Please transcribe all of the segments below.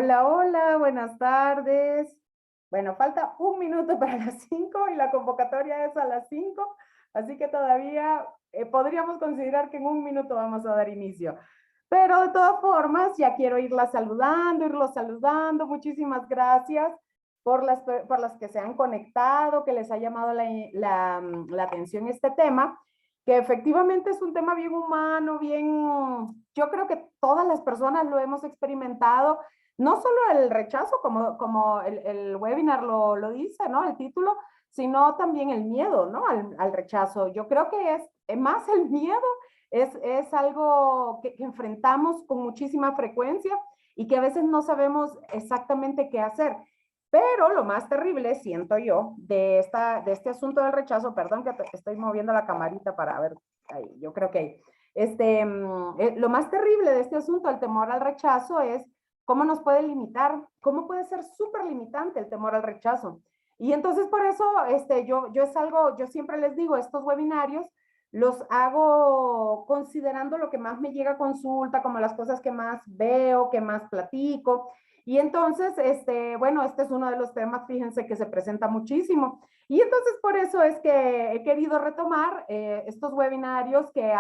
Hola, hola, buenas tardes. Bueno, falta un minuto para las 5 y la convocatoria es a las 5, así que todavía podríamos considerar que en un minuto vamos a dar inicio. Pero de todas formas, ya quiero irlos saludando. Muchísimas gracias por las que se han conectado, que les ha llamado la atención este tema, que efectivamente es un tema bien humano, yo creo que todas las personas lo hemos experimentado, no solo el rechazo, como el webinar lo dice, ¿no? El título, sino también el miedo, ¿no? Al rechazo. Yo creo que es más el miedo, es algo que enfrentamos con muchísima frecuencia y que a veces no sabemos exactamente qué hacer. Pero lo más terrible, siento yo, de este asunto del rechazo, perdón que estoy moviendo la camarita para ver, ahí, yo creo que lo más terrible de este asunto, el temor al rechazo, es cómo nos puede limitar, cómo puede ser súper limitante el temor al rechazo. Y entonces por eso yo siempre les digo, estos webinarios los hago considerando lo que más me llega a consulta, como las cosas que más veo, que más platico. Y entonces, bueno, este es uno de los temas, fíjense, que se presenta muchísimo. Y entonces por eso es que he querido retomar estos webinarios que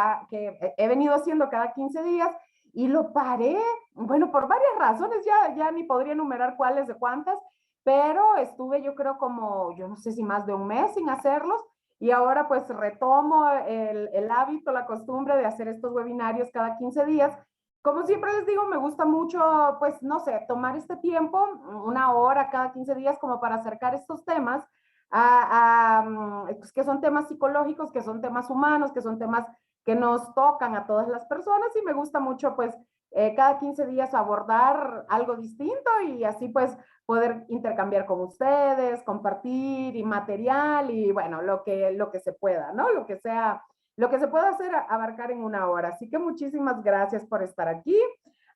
he venido haciendo cada 15 días y lo paré, bueno, por varias razones, ya ni podría enumerar cuáles de cuántas, pero estuve yo creo como, yo no sé si más de un mes sin hacerlos y ahora pues retomo el hábito, la costumbre de hacer estos webinarios cada 15 días. Como siempre les digo, me gusta mucho, pues, no sé, tomar este tiempo, una hora cada 15 días, como para acercar estos temas, pues, que son temas psicológicos, que son temas humanos, que son temas que nos tocan a todas las personas y me gusta mucho, pues, cada 15 días abordar algo distinto y así, pues, poder intercambiar con ustedes, compartir y material y, bueno, lo que se pueda, ¿no? Lo que se pueda hacer, abarcar en una hora. Así que muchísimas gracias por estar aquí.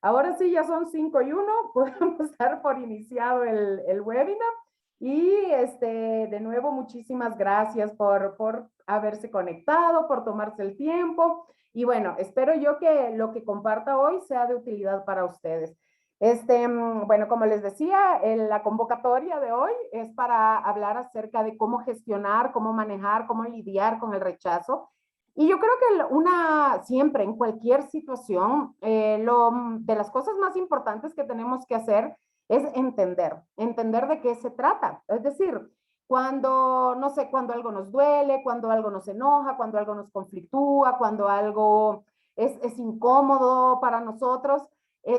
Ahora sí, ya son 5:01, podemos dar por iniciado el webinar. Y de nuevo, muchísimas gracias por haberse conectado, por tomarse el tiempo. Y bueno, espero yo que lo que comparta hoy sea de utilidad para ustedes. Bueno, como les decía, la convocatoria de hoy es para hablar acerca de cómo gestionar, cómo manejar, cómo lidiar con el rechazo. Y yo creo que siempre, en cualquier situación, de las cosas más importantes que tenemos que hacer es entender de qué se trata. Es decir, cuando, no sé, cuando algo nos duele, cuando algo nos enoja, cuando algo nos conflictúa, cuando algo es incómodo para nosotros,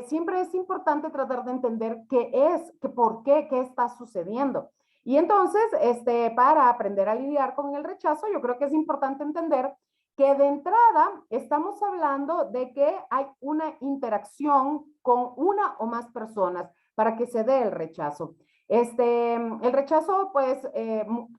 siempre es importante tratar de entender por qué, qué está sucediendo. Y entonces, para aprender a lidiar con el rechazo, yo creo que es importante entender que de entrada estamos hablando de que hay una interacción con una o más personas para que se dé el rechazo. El rechazo, pues,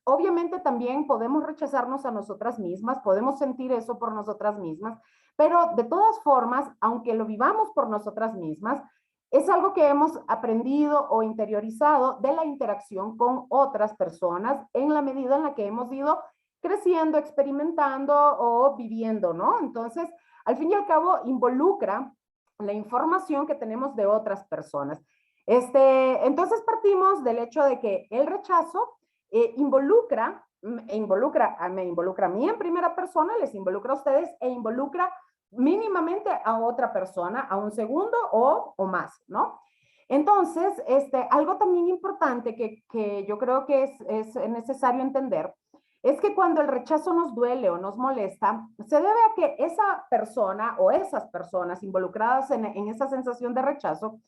obviamente también podemos rechazarnos a nosotras mismas, podemos sentir eso por nosotras mismas, pero de todas formas, aunque lo vivamos por nosotras mismas, es algo que hemos aprendido o interiorizado de la interacción con otras personas en la medida en la que hemos ido creciendo, experimentando o viviendo, ¿no? Entonces, al fin y al cabo, involucra la información que tenemos de otras personas. Entonces partimos del hecho de que el rechazo me involucra a mí en primera persona, les involucra a ustedes e involucra mínimamente a otra persona, a un segundo o más, ¿no? Entonces, algo también importante que yo creo que es necesario entender es que cuando el rechazo nos duele o nos molesta, se debe a que esa persona o esas personas involucradas en esa sensación de rechazo,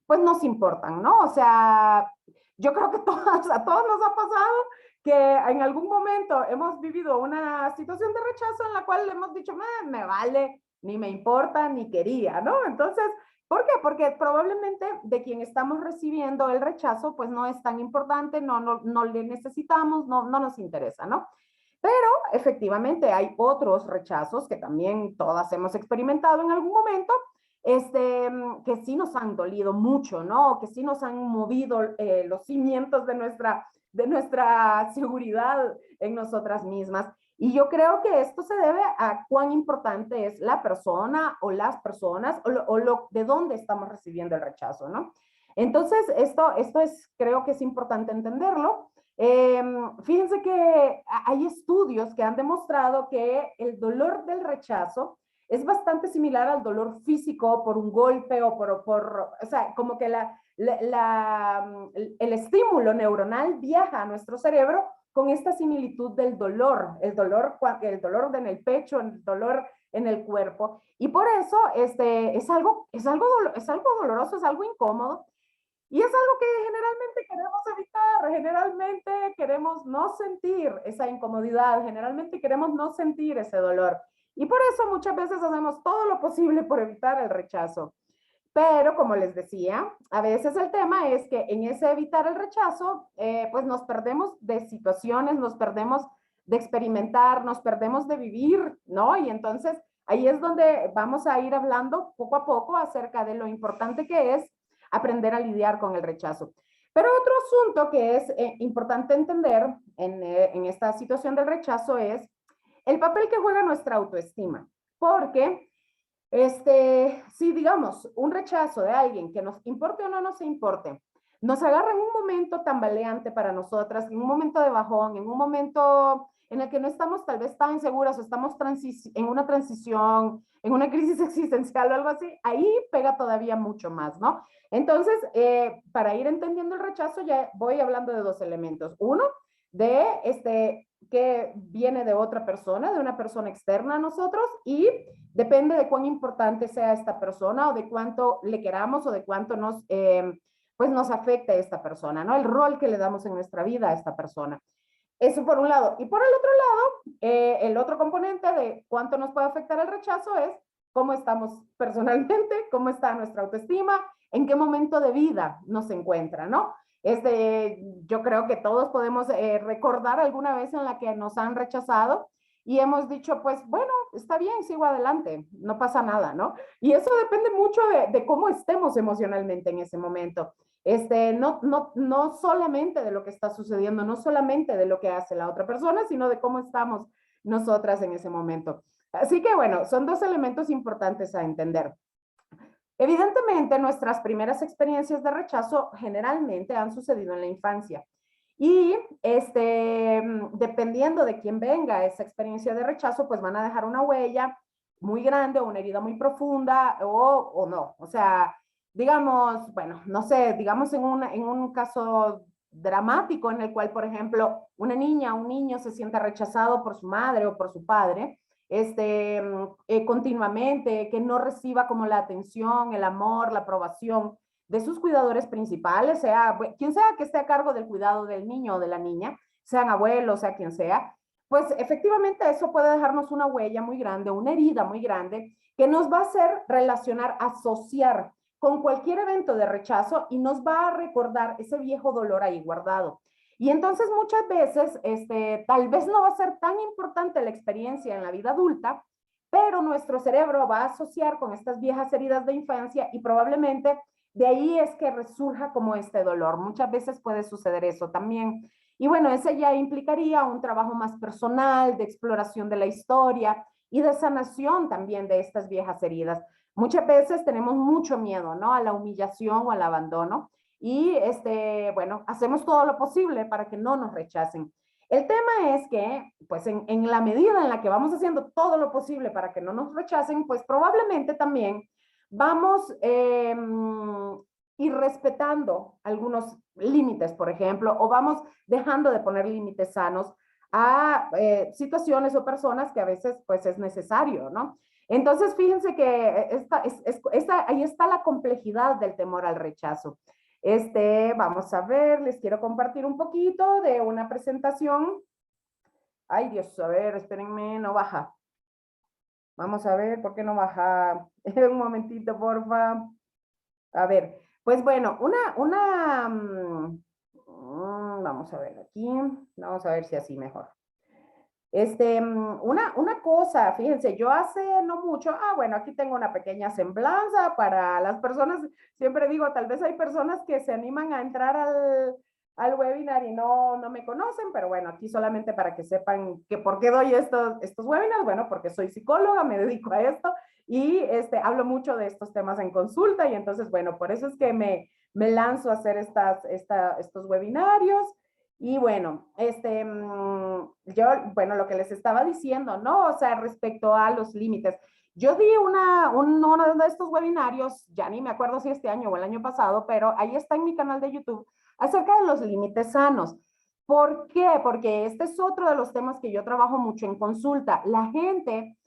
pues nos importan, ¿no? O sea, yo creo que a todos nos ha pasado que en algún momento hemos vivido una situación de rechazo en la cual hemos dicho, me vale, ni me importa, ni quería, ¿no? Entonces, ¿por qué? Porque probablemente de quien estamos recibiendo el rechazo, pues no es tan importante, no le necesitamos, no nos interesa, ¿no? Pero efectivamente hay otros rechazos que también todas hemos experimentado en algún momento, que sí nos han dolido mucho, ¿no? Que sí nos han movido los cimientos de nuestra seguridad en nosotras mismas. Y yo creo que esto se debe a cuán importante es la persona o las personas de dónde estamos recibiendo el rechazo, ¿no? Entonces, esto es, creo que es importante entenderlo. Fíjense que hay estudios que han demostrado que el dolor del rechazo es bastante similar al dolor físico por un golpe o o sea, como que el estímulo neuronal viaja a nuestro cerebro con esta similitud del dolor, el dolor en el pecho, el dolor en el cuerpo. Y por eso es algo doloroso, es algo incómodo. Y es algo que generalmente queremos evitar, generalmente queremos no sentir esa incomodidad, generalmente queremos no sentir ese dolor. Y por eso muchas veces hacemos todo lo posible por evitar el rechazo. Pero como les decía, a veces el tema es que en ese evitar el rechazo, pues nos perdemos de situaciones, nos perdemos de experimentar, nos perdemos de vivir, ¿no? Y entonces ahí es donde vamos a ir hablando poco a poco acerca de lo importante que es aprender a lidiar con el rechazo. Pero otro asunto que es importante entender en esta situación del rechazo es el papel que juega nuestra autoestima. Porque si digamos un rechazo de alguien que nos importe o no nos importe, nos agarra en un momento tambaleante para nosotras, en un momento de bajón, en un momento en el que no estamos tal vez tan seguras o estamos en una transición, en una crisis existencial o algo así, ahí pega todavía mucho más, ¿no? Entonces, para ir entendiendo el rechazo, ya voy hablando de dos elementos. Uno, de que viene de otra persona, de una persona externa a nosotros, y depende de cuán importante sea esta persona o de cuánto le queramos o de cuánto pues nos afecte esta persona, ¿no? El rol que le damos en nuestra vida a esta persona. Eso por un lado. Y por el otro lado, el otro componente de cuánto nos puede afectar el rechazo es cómo estamos personalmente, cómo está nuestra autoestima, en qué momento de vida nos encuentra, ¿no? Yo creo que todos podemos recordar alguna vez en la que nos han rechazado y hemos dicho, pues bueno, está bien, sigo adelante, no pasa nada, ¿no? Y eso depende mucho de cómo estemos emocionalmente en ese momento. No solamente de lo que está sucediendo, no solamente de lo que hace la otra persona, sino de cómo estamos nosotras en ese momento. Así que bueno, son dos elementos importantes a entender. Evidentemente, nuestras primeras experiencias de rechazo generalmente han sucedido en la infancia. Y dependiendo de quién venga esa experiencia de rechazo, pues van a dejar una huella muy grande o una herida muy profunda o no. O sea, digamos, bueno, no sé, digamos en un caso dramático en el cual, por ejemplo, una niña o un niño se sienta rechazado por su madre o por su padre, continuamente, que no reciba como la atención, el amor, la aprobación de sus cuidadores principales, sea quien sea que esté a cargo del cuidado del niño o de la niña, sean abuelos, sea quien sea, pues efectivamente eso puede dejarnos una huella muy grande, una herida muy grande, que nos va a hacer relacionar, asociar con cualquier evento de rechazo y nos va a recordar ese viejo dolor ahí guardado. Y entonces muchas veces, tal vez no va a ser tan importante la experiencia en la vida adulta, pero nuestro cerebro va a asociar con estas viejas heridas de infancia y probablemente de ahí es que resurja como este dolor. Muchas veces puede suceder eso también. Y bueno, ese ya implicaría un trabajo más personal, de exploración de la historia y de sanación también de estas viejas heridas. Muchas veces tenemos mucho miedo, ¿no? A la humillación o al abandono y bueno, hacemos todo lo posible para que no nos rechacen. El tema es que, pues en la medida en la que vamos haciendo todo lo posible para que no nos rechacen, pues probablemente también vamos ir respetando algunos límites, por ejemplo, o vamos dejando de poner límites sanos a situaciones o personas que a veces pues es necesario, ¿no? Entonces, fíjense que ahí está la complejidad del temor al rechazo. Vamos a ver, les quiero compartir un poquito de una presentación. Ay, Dios, a ver, espérenme, no baja. Vamos a ver, ¿por qué no baja? Un momentito, porfa. A ver, pues bueno, vamos a ver aquí, vamos a ver si así mejor. Una cosa, fíjense, yo hace no mucho, bueno, aquí tengo una pequeña semblanza para las personas, siempre digo, tal vez hay personas que se animan a entrar al webinar y no me conocen, pero bueno, aquí solamente para que sepan que por qué doy estos webinars, bueno, porque soy psicóloga, me dedico a esto y hablo mucho de estos temas en consulta y entonces, bueno, por eso es que me me lanzo a hacer estos webinarios. Y bueno, yo, bueno, lo que les estaba diciendo, ¿no? O sea, respecto a los límites. Yo di uno de estos webinarios, ya ni me acuerdo si este año o el año pasado, pero ahí está en mi canal de YouTube, acerca de los límites sanos. ¿Por qué? Porque este es otro de los temas que yo trabajo mucho en consulta. La gente,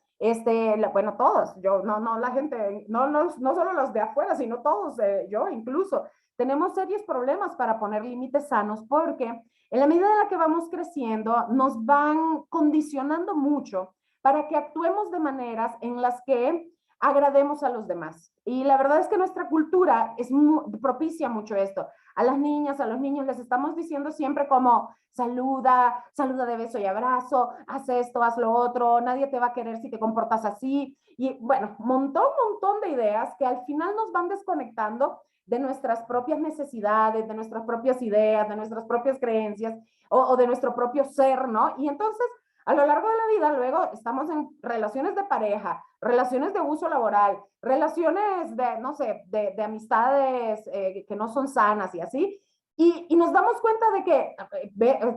bueno, todos, yo, no la gente, no solo los de afuera, sino todos, yo incluso, tenemos serios problemas para poner límites sanos porque en la medida en la que vamos creciendo, nos van condicionando mucho para que actuemos de maneras en las que agrademos a los demás. Y la verdad es que nuestra cultura propicia mucho esto. A las niñas, a los niños les estamos diciendo siempre como saluda, saluda de beso y abrazo, haz esto, haz lo otro, nadie te va a querer si te comportas así. Y bueno, montón de ideas que al final nos van desconectando de nuestras propias necesidades, de nuestras propias ideas, de nuestras propias creencias o de nuestro propio ser, ¿no? Y entonces, a lo largo de la vida, luego estamos en relaciones de pareja, relaciones de uso laboral, relaciones de, no sé, de amistades que no son sanas y así, y nos damos cuenta de que,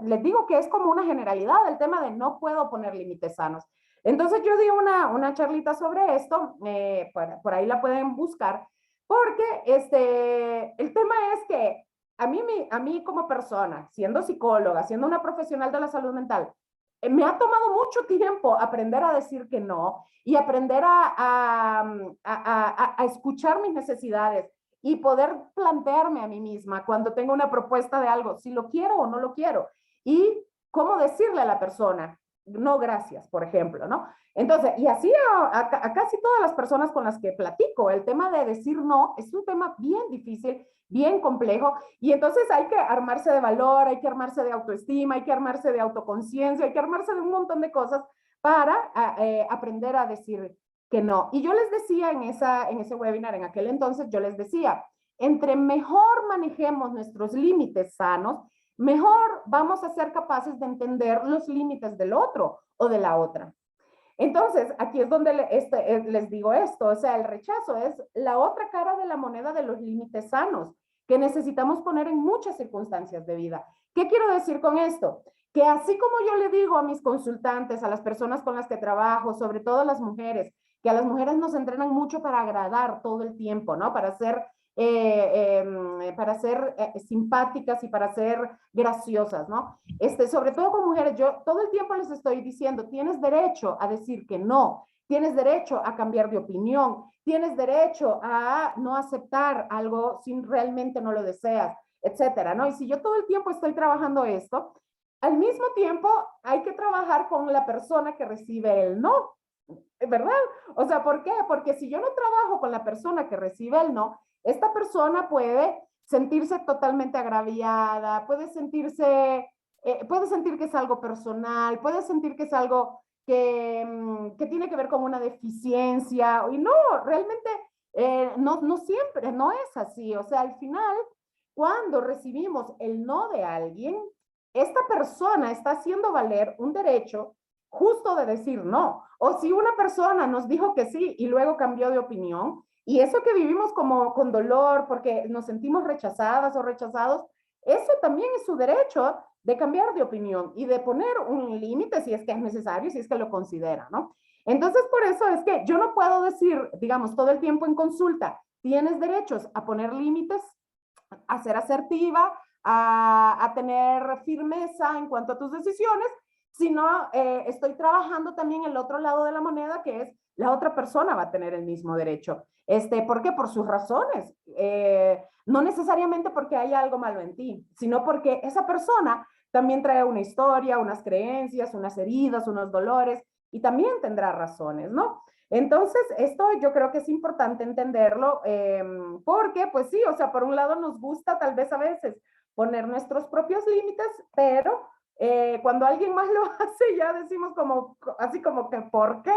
les digo que es como una generalidad el tema de no puedo poner límites sanos. Entonces yo di una charlita sobre esto, por ahí la pueden buscar, porque el tema es que a mí como persona, siendo psicóloga, siendo una profesional de la salud mental, me ha tomado mucho tiempo aprender a decir que no y aprender a escuchar mis necesidades y poder plantearme a mí misma cuando tengo una propuesta de algo, si lo quiero o no lo quiero. Y cómo decirle a la persona, no gracias, por ejemplo, ¿no? Entonces, y así a casi todas las personas con las que platico, el tema de decir no es un tema bien difícil, bien complejo, y entonces hay que armarse de valor, hay que armarse de autoestima, hay que armarse de autoconciencia, hay que armarse de un montón de cosas para aprender a decir que no. Y yo les decía en ese webinar, en aquel entonces, yo les decía, entre mejor manejemos nuestros límites sanos, mejor vamos a ser capaces de entender los límites del otro o de la otra. Entonces, aquí es donde les digo esto, o sea, el rechazo es la otra cara de la moneda de los límites sanos que necesitamos poner en muchas circunstancias de vida. ¿Qué quiero decir con esto? Que así como yo le digo a mis consultantes, a las personas con las que trabajo, sobre todo a las mujeres, que a las mujeres nos entrenan mucho para agradar todo el tiempo, ¿no? Para ser simpáticas y para ser graciosas, ¿no? Sobre todo con mujeres, yo todo el tiempo les estoy diciendo, tienes derecho a decir que no, tienes derecho a cambiar de opinión, tienes derecho a no aceptar algo si realmente no lo deseas, etcétera, ¿no? Y si yo todo el tiempo estoy trabajando esto, al mismo tiempo hay que trabajar con la persona que recibe el no, ¿verdad? O sea, ¿por qué? Porque si yo no trabajo con la persona que recibe el no, esta persona puede sentirse totalmente agraviada, puede sentir que es algo personal, puede sentir que es algo que tiene que ver con una deficiencia, y no, realmente no siempre, no es así. O sea, al final, cuando recibimos el no de alguien, esta persona está haciendo valer un derecho justo de decir no. O si una persona nos dijo que sí y luego cambió de opinión, y eso que vivimos como con dolor porque nos sentimos rechazadas o rechazados, eso también es su derecho de cambiar de opinión y de poner un límite si es que es necesario, si es que lo considera, ¿no? Entonces, por eso es que yo no puedo decir, digamos, todo el tiempo en consulta, tienes derechos a poner límites, a ser asertiva, a tener firmeza en cuanto a tus decisiones, sino estoy trabajando también el otro lado de la moneda, que es la otra persona va a tener el mismo derecho. ¿Por qué? Por sus razones. No necesariamente porque haya algo malo en ti, sino porque esa persona también trae una historia, unas creencias, unas heridas, unos dolores, y también tendrá razones, ¿no? Entonces, esto yo creo que es importante entenderlo, porque, pues sí, o sea, por un lado nos gusta tal vez a veces poner nuestros propios límites, pero cuando alguien más lo hace, ya decimos como, así como que, ¿por qué?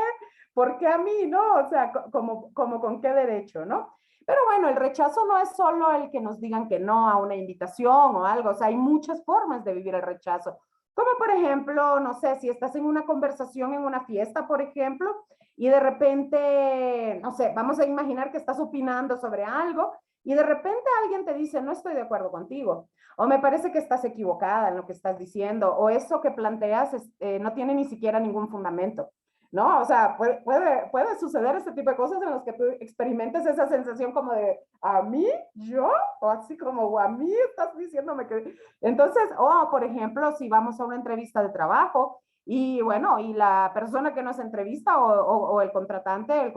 ¿Por qué a mí, no? O sea, como con qué derecho, ¿no? Pero bueno, el rechazo no es solo el que nos digan que no a una invitación o algo, o sea, hay muchas formas de vivir el rechazo. Como por ejemplo, no sé, si estás en una conversación en una fiesta, por ejemplo, y de repente, no sé, vamos a imaginar que estás opinando sobre algo y de repente alguien te dice, no estoy de acuerdo contigo, o me parece que estás equivocada en lo que estás diciendo, o eso que planteas no tiene ni siquiera ningún fundamento. ¿No? O sea, puede suceder este tipo de cosas en las que tú experimentes esa sensación como de, ¿a mí? ¿Yo? O así como, o a mí estás diciéndome que... Entonces, o por ejemplo, si vamos a una entrevista de trabajo y bueno, y la persona que nos entrevista o el contratante,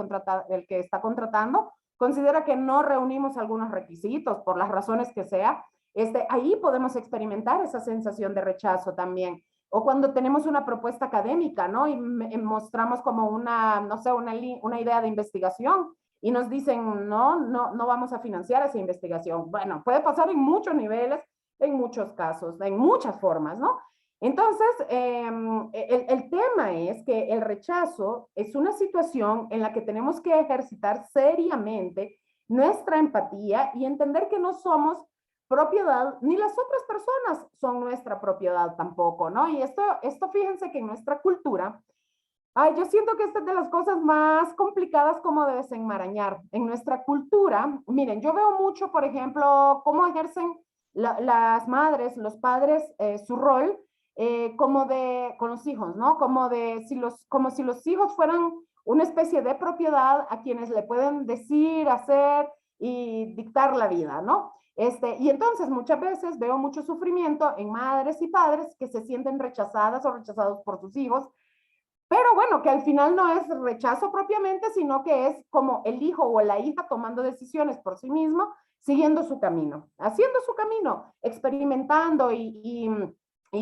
el que está contratando, considera que no reunimos algunos requisitos por las razones que sea, ahí podemos experimentar esa sensación de rechazo también. O cuando tenemos una propuesta académica, ¿no? Y mostramos como una, no sé, una idea de investigación y nos dicen, no vamos a financiar esa investigación. Bueno, puede pasar en muchos niveles, en muchos casos, en muchas formas, ¿no? Entonces, el tema es que el rechazo es una situación en la que tenemos que ejercitar seriamente nuestra empatía y entender que no somos propiedad, ni las otras personas son nuestra propiedad tampoco, ¿no? Y esto fíjense que en nuestra cultura, ay, yo siento que esta es de las cosas más complicadas como de desenmarañar. En nuestra cultura, miren, yo veo mucho, por ejemplo, cómo ejercen las madres, los padres, su rol como con los hijos, ¿no? Como si los hijos fueran una especie de propiedad a quienes le pueden decir, hacer y dictar la vida, ¿no? Y entonces muchas veces veo mucho sufrimiento en madres y padres que se sienten rechazadas o rechazados por sus hijos, pero bueno, que al final no es rechazo propiamente, sino que es como el hijo o la hija tomando decisiones por sí mismo, siguiendo su camino, haciendo su camino, experimentando y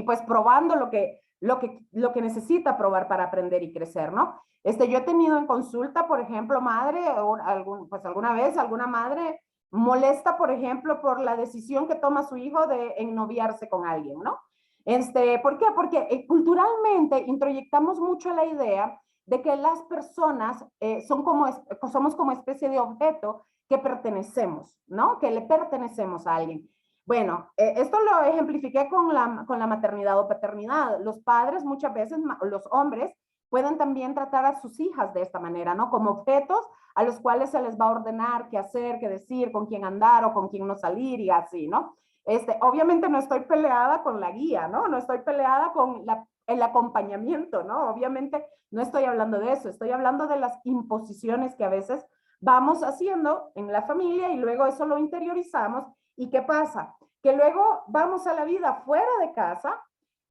pues probando lo que necesita probar para aprender y crecer, ¿no? Yo he tenido en consulta, por ejemplo, madre, o pues alguna vez, alguna madre molesta, por ejemplo, por la decisión que toma su hijo de ennoviarse con alguien, ¿no? ¿Por qué? Porque culturalmente introyectamos mucho la idea de que las personas somos como especie de objeto que pertenecemos, ¿no? Que le pertenecemos a alguien. Bueno, esto lo ejemplifiqué con la maternidad o paternidad. Los padres muchas veces, los hombres, pueden también tratar a sus hijas de esta manera, ¿no? Como objetos a los cuales se les va a ordenar qué hacer, qué decir, con quién andar o con quién no salir y así, ¿no? Obviamente no estoy peleada con la guía, ¿no? No estoy peleada con el acompañamiento, ¿no? Obviamente no estoy hablando de eso, estoy hablando de las imposiciones que a veces vamos haciendo en la familia y luego eso lo interiorizamos. ¿Y qué pasa? Que luego vamos a la vida fuera de casa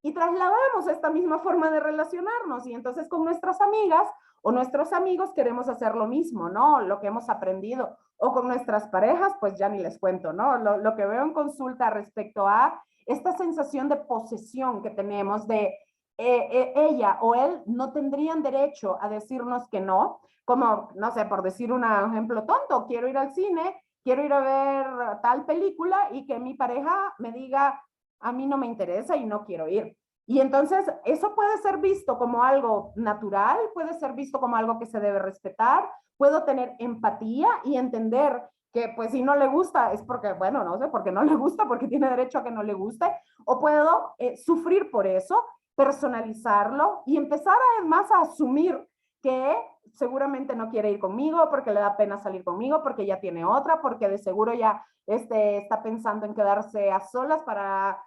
y trasladamos esta misma forma de relacionarnos y entonces con nuestras amigas o nuestros amigos queremos hacer lo mismo, ¿no? Lo que hemos aprendido. O con nuestras parejas, pues ya ni les cuento, ¿no? Lo que veo en consulta respecto a esta sensación de posesión que tenemos de ella o él no tendrían derecho a decirnos que no, como, no sé, por decir un ejemplo tonto, quiero ir al cine, quiero ir a ver tal película y que mi pareja me diga, a mí no me interesa y no quiero ir. Y entonces eso puede ser visto como algo natural, puede ser visto como algo que se debe respetar, puedo tener empatía y entender que pues si no le gusta es porque, bueno, no sé, porque no le gusta, porque tiene derecho a que no le guste, o puedo sufrir por eso, personalizarlo y empezar además a asumir que seguramente no quiere ir conmigo, porque le da pena salir conmigo, porque ya tiene otra, porque de seguro ya está pensando en quedarse a solas para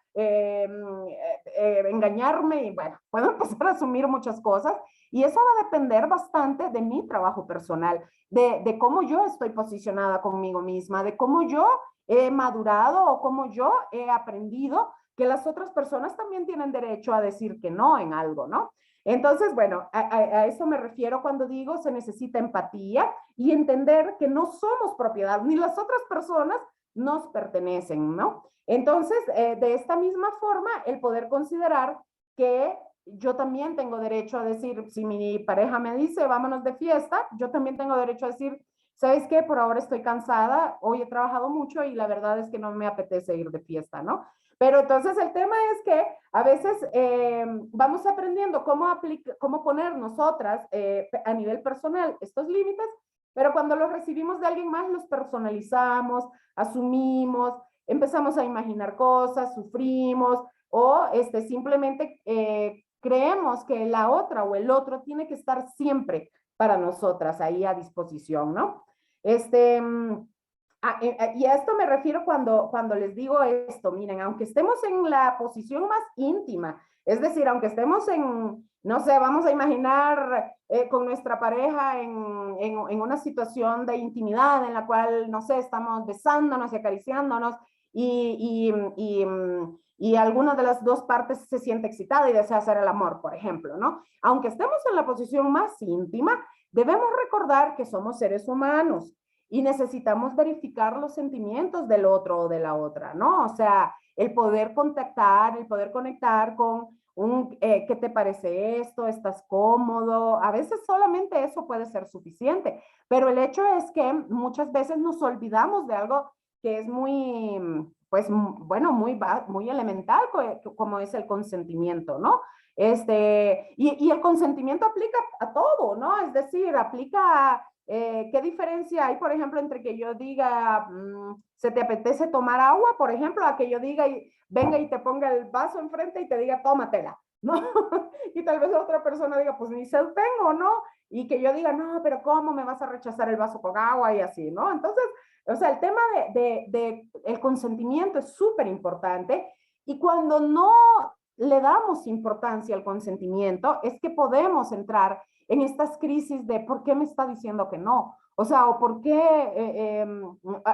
engañarme y bueno, puedo empezar a asumir muchas cosas y eso va a depender bastante de mi trabajo personal, de cómo yo estoy posicionada conmigo misma, de cómo yo he madurado o cómo yo he aprendido que las otras personas también tienen derecho a decir que no en algo, ¿no? Entonces, bueno, a eso me refiero cuando digo se necesita empatía y entender que no somos propiedad, ni las otras personas nos pertenecen, ¿no? Entonces, de esta misma forma, el poder considerar que yo también tengo derecho a decir, si mi pareja me dice, vámonos de fiesta, yo también tengo derecho a decir, ¿sabes qué? Por ahora estoy cansada, hoy he trabajado mucho y la verdad es que no me apetece ir de fiesta, ¿no? Pero entonces el tema es que a veces vamos aprendiendo cómo poner nosotras a nivel personal estos límites, pero cuando los recibimos de alguien más los personalizamos, asumimos, empezamos a imaginar cosas, sufrimos o simplemente creemos que la otra o el otro tiene que estar siempre para nosotras ahí a disposición, ¿no? Y a esto me refiero cuando les digo esto, miren, aunque estemos en la posición más íntima, es decir, aunque estemos en, no sé, vamos a imaginar con nuestra pareja en una situación de intimidad en la cual, no sé, estamos besándonos y acariciándonos y alguna de las dos partes se siente excitada y desea hacer el amor, por ejemplo, ¿no? Aunque estemos en la posición más íntima, debemos recordar que somos seres humanos y necesitamos verificar los sentimientos del otro o de la otra, ¿no? O sea, el poder contactar, el poder conectar con ¿qué te parece esto? ¿Estás cómodo? A veces solamente eso puede ser suficiente, pero el hecho es que muchas veces nos olvidamos de algo que es muy, pues, bueno, muy elemental, como es el consentimiento, ¿no? Y el consentimiento aplica a todo, ¿no? Es decir, aplica a ¿qué diferencia hay, por ejemplo, entre que yo diga, se te apetece tomar agua, por ejemplo, a que yo diga, venga y te ponga el vaso enfrente y te diga, tómatela, ¿no? Y tal vez la otra persona diga, pues ni sed tengo, ¿no? Y que yo diga, no, pero ¿cómo me vas a rechazar el vaso con agua? Y así, ¿no? Entonces, o sea, el tema de el consentimiento es súper importante y cuando no le damos importancia al consentimiento, es que podemos entrar en estas crisis de por qué me está diciendo que no. O sea, o por qué,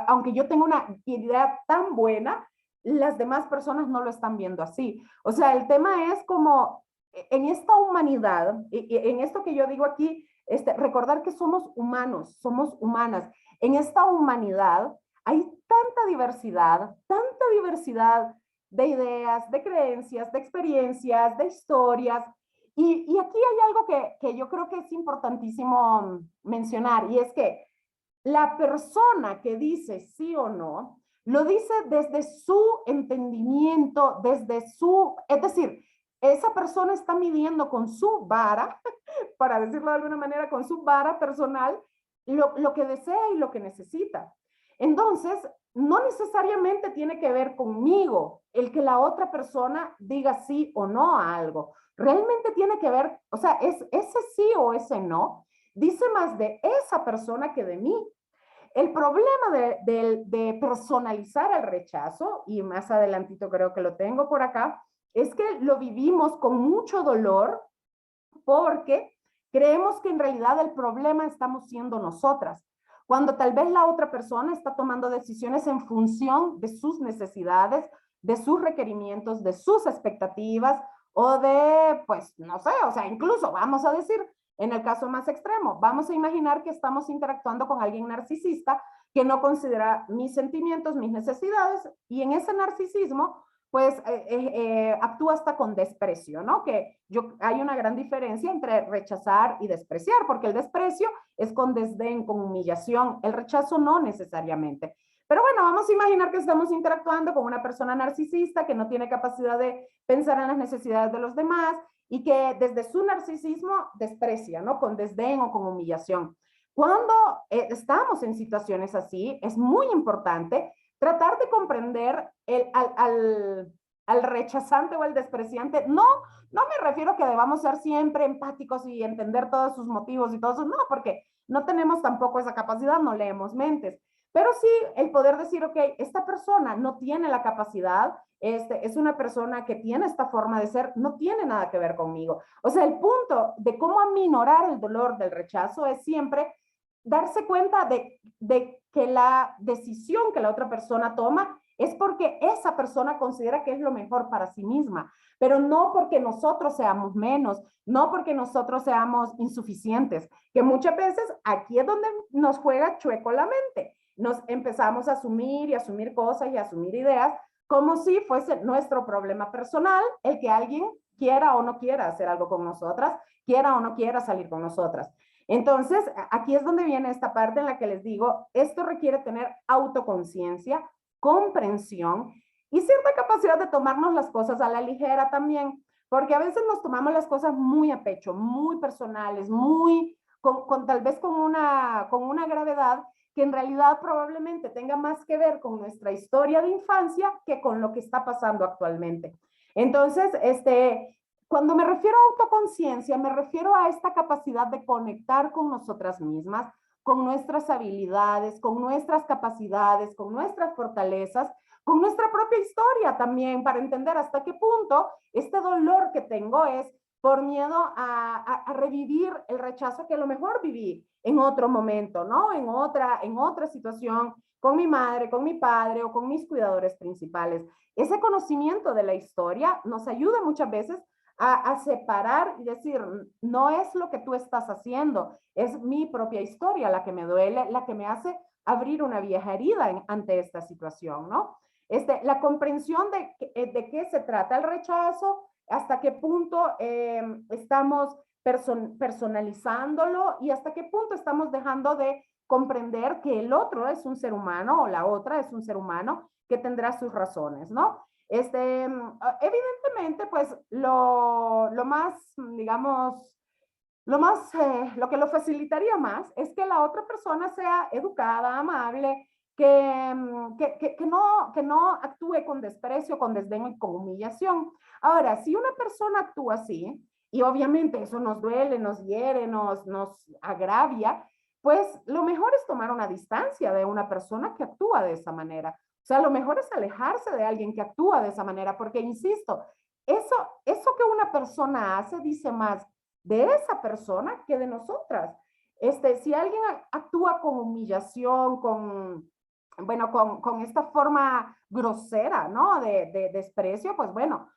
aunque yo tenga una idea tan buena, las demás personas no lo están viendo así. O sea, el tema es como en esta humanidad, en esto que yo digo aquí, recordar que somos humanos, somos humanas. En esta humanidad hay tanta diversidad de ideas, de creencias, de experiencias, de historias, y aquí hay algo que yo creo que es importantísimo mencionar, y es que la persona que dice sí o no, lo dice desde su entendimiento, es decir, esa persona está midiendo con su vara, para decirlo de alguna manera, con su vara personal, lo que desea y lo que necesita. Entonces, no necesariamente tiene que ver conmigo el que la otra persona diga sí o no a algo. Realmente tiene que ver, o sea, ese sí o ese no dice más de esa persona que de mí. El problema de personalizar el rechazo, y más adelantito creo que lo tengo por acá, es que lo vivimos con mucho dolor porque creemos que en realidad el problema estamos siendo nosotras, cuando tal vez la otra persona está tomando decisiones en función de sus necesidades, de sus requerimientos, de sus expectativas o de, pues, no sé, o sea, incluso vamos a decir, en el caso más extremo, vamos a imaginar que estamos interactuando con alguien narcisista que no considera mis sentimientos, mis necesidades, y en ese narcisismo pues actúa hasta con desprecio, ¿no? Hay una gran diferencia entre rechazar y despreciar, porque el desprecio es con desdén, con humillación, el rechazo no necesariamente. Pero bueno, vamos a imaginar que estamos interactuando con una persona narcisista que no tiene capacidad de pensar en las necesidades de los demás y que desde su narcisismo desprecia, ¿no? Con desdén o con humillación. Cuando estamos en situaciones así, es muy importante tratar de comprender al rechazante o al despreciante. No, no me refiero a que debamos ser siempre empáticos y entender todos sus motivos y todo eso, no, porque no tenemos tampoco esa capacidad, no leemos mentes. Pero sí el poder decir, ok, esta persona no tiene la capacidad, es una persona que tiene esta forma de ser, no tiene nada que ver conmigo. O sea, el punto de cómo aminorar el dolor del rechazo es siempre darse cuenta de que la decisión que la otra persona toma es porque esa persona considera que es lo mejor para sí misma, pero no porque nosotros seamos menos, no porque nosotros seamos insuficientes, que muchas veces aquí es donde nos juega chueco la mente. Nos empezamos a asumir y asumir cosas y asumir ideas como si fuese nuestro problema personal el que alguien quiera o no quiera hacer algo con nosotras, quiera o no quiera salir con nosotras. Entonces, aquí es donde viene esta parte en la que les digo, esto requiere tener autoconciencia, comprensión y cierta capacidad de tomarnos las cosas a la ligera también, porque a veces nos tomamos las cosas muy a pecho, muy personales, tal vez con una gravedad que en realidad probablemente tenga más que ver con nuestra historia de infancia que con lo que está pasando actualmente. Entonces, cuando me refiero a autoconciencia, me refiero a esta capacidad de conectar con nosotras mismas, con nuestras habilidades, con nuestras capacidades, con nuestras fortalezas, con nuestra propia historia también, para entender hasta qué punto este dolor que tengo es por miedo a revivir el rechazo que a lo mejor viví en otro momento, ¿no? En otra situación, con mi madre, con mi padre o con mis cuidadores principales. Ese conocimiento de la historia nos ayuda muchas veces a separar y decir, no es lo que tú estás haciendo, es mi propia historia la que me duele, la que me hace abrir una vieja herida ante esta situación, ¿no? La comprensión de qué se trata el rechazo, hasta qué punto estamos personalizándolo y hasta qué punto estamos dejando de comprender que el otro es un ser humano o la otra es un ser humano que tendrá sus razones, ¿no? Evidentemente, pues lo más, digamos, lo que lo facilitaría más es que la otra persona sea educada, amable, que no actúe con desprecio, con desdén y con humillación. Ahora, si una persona actúa así, y obviamente eso nos duele, nos hiere, nos agravia, pues lo mejor es tomar una distancia de una persona que actúa de esa manera. O sea, lo mejor es alejarse de alguien que actúa de esa manera, porque, insisto, eso que una persona hace dice más de esa persona que de nosotras. Si alguien actúa con humillación, con esta forma grosera, ¿no? De desprecio, pues bueno,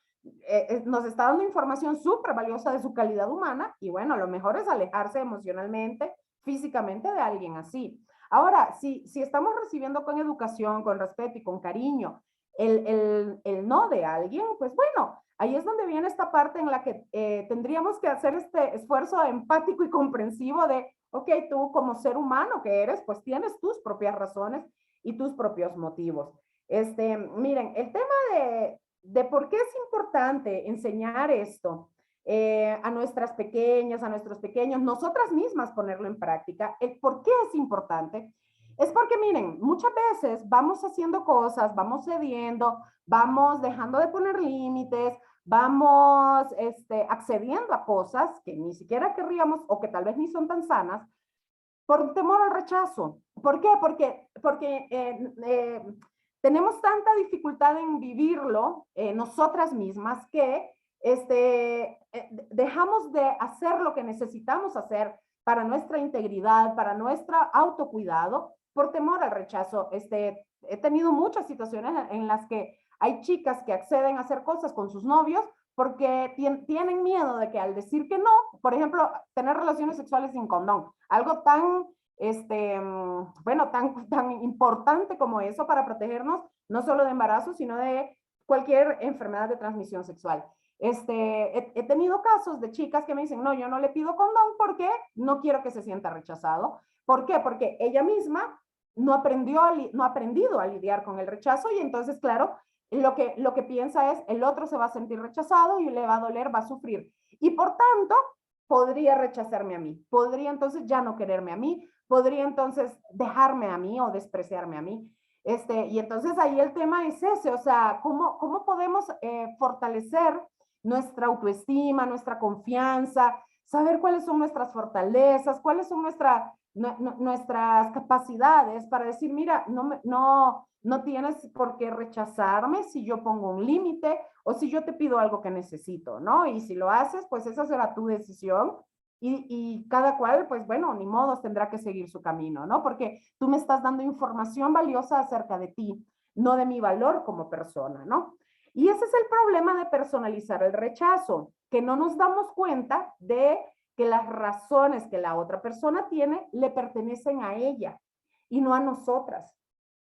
nos está dando información súper valiosa de su calidad humana y bueno, lo mejor es alejarse emocionalmente, físicamente de alguien así. Ahora, si estamos recibiendo con educación, con respeto y con cariño el no de alguien, pues bueno, ahí es donde viene esta parte en la que tendríamos que hacer este esfuerzo empático y comprensivo de, ok, tú como ser humano que eres, pues tienes tus propias razones y tus propios motivos. Miren, el tema de por qué es importante enseñar esto a nuestras pequeñas, a nuestros pequeños, nosotras mismas ponerlo en práctica, el por qué es importante, es porque miren, muchas veces vamos haciendo cosas, vamos cediendo, vamos dejando de poner límites, vamos accediendo a cosas que ni siquiera querríamos o que tal vez ni son tan sanas por temor al rechazo. ¿Por qué? Porque tenemos tanta dificultad en vivirlo nosotras mismas que dejamos de hacer lo que necesitamos hacer para nuestra integridad, para nuestro autocuidado, por temor al rechazo. He tenido muchas situaciones en las que hay chicas que acceden a hacer cosas con sus novios porque tienen miedo de que al decir que no, por ejemplo, tener relaciones sexuales sin condón, algo tan, bueno, tan importante como eso para protegernos, no solo de embarazo, sino de cualquier enfermedad de transmisión sexual. He tenido casos de chicas que me dicen, no, yo no le pido condón porque no quiero que se sienta rechazado. ¿Por qué? Porque ella misma no ha aprendido a lidiar con el rechazo y entonces, claro, lo que piensa es el otro se va a sentir rechazado y le va a doler, va a sufrir. Y por tanto, podría rechazarme a mí, podría entonces ya no quererme a mí, podría entonces dejarme a mí o despreciarme a mí. Y entonces ahí el tema es ese, o sea, ¿cómo podemos fortalecer nuestra autoestima, nuestra confianza, saber cuáles son nuestras fortalezas, cuáles son nuestras capacidades para decir, mira, no tienes por qué rechazarme si yo pongo un límite o si yo te pido algo que necesito, ¿no? Y si lo haces, pues esa será tu decisión y cada cual, pues bueno, ni modo, tendrá que seguir su camino, ¿no? Porque tú me estás dando información valiosa acerca de ti, no de mi valor como persona, ¿no? Y ese es el problema de personalizar el rechazo, que no nos damos cuenta de que las razones que la otra persona tiene le pertenecen a ella y no a nosotras.